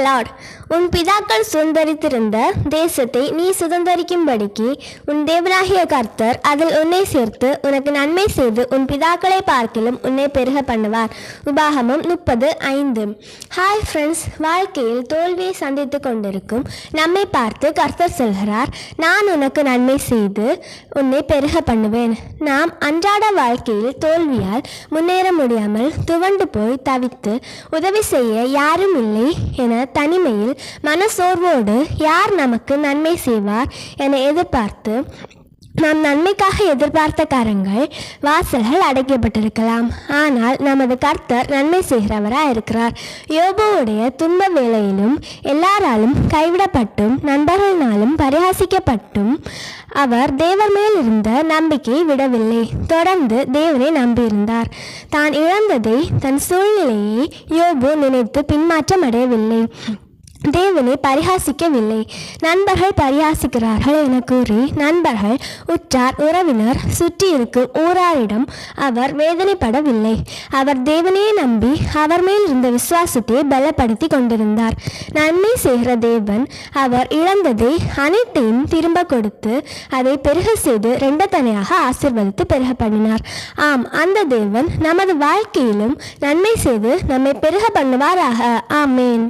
Lord. உன் பிதாக்கள் சுதந்தரித்திருந்த தேசத்தை நீ சுதந்தரிக்கும்படிக்கு உன் தேவனாகிய கர்த்தர் அதில் உன்னை சேர்த்து உனக்கு நன்மை செய்து உன் பிதாக்களை பார்க்கிலும் உன்னை பெருக பண்ணுவார். உபாகமம் 30:5. ஹாய் ஃப்ரெண்ட்ஸ், வாழ்க்கையில் தோல்வியை சந்தித்து கொண்டிருக்கும் நம்மை பார்த்து கர்த்தர் சொல்கிறார், நான் உனக்கு நன்மை செய்து உன்னை பெருக பண்ணுவேன். நாம் அன்றாட வாழ்க்கையில் தோல்வியால் முன்னேற முடியாமல் துவண்டு போய் தவித்து உதவி செய்ய யாரும் இல்லை என தனிமையில் மனசோர்வோடு யார் நமக்கு நன்மை செய்வார் என எதிர்பார்த்து நாம் நன்மைக்காக எதிர்பார்த்த கரங்கள் வாசல்கள் அடைக்கப்பட்டிருக்கலாம். ஆனால் நமது கர்த்தர் நன்மை செய்கிறவராக இருக்கிறார். யோபுவுடைய துன்ப வேளையிலும் எல்லாராலும் கைவிடப்பட்டும் நண்பர்களாலும் பரிகாசிக்கப்பட்டும் அவர் தேவன் மேல் இருந்த நம்பிக்கையை விடவில்லை. தொடர்ந்து தேவனை நம்பியிருந்தார். தான் இழந்ததை தன் சூழ்நிலையை யோபு நினைத்து பின்மாற்றம் அடையவில்லை. தேவனை பரிகாசிக்கவில்லை. நண்பர்கள் பரிகாசிக்கிறார்கள் என கூறி நண்பர்கள், உற்றார், உறவினர், சுற்றி இருக்கும் ஊராரிடம் அவர் வேதனைப்படவில்லை. அவர் தேவனையே நம்பி அவர் மேல் இருந்த விசுவாசத்தை பலப்படுத்தி கொண்டிருந்தார். நன்மை செய்கிற தேவன் அவர் இழந்ததை அனைத்தையும் திரும்ப கொடுத்து அதை பெருக செய்து ரெண்டத்தனையாக ஆசீர்வதித்து பெருக பண்ணினார். ஆம், அந்த தேவன் நமது வாழ்க்கையிலும் நன்மை செய்து நம்மை பெருக பண்ணுவாராக. ஆமேன்.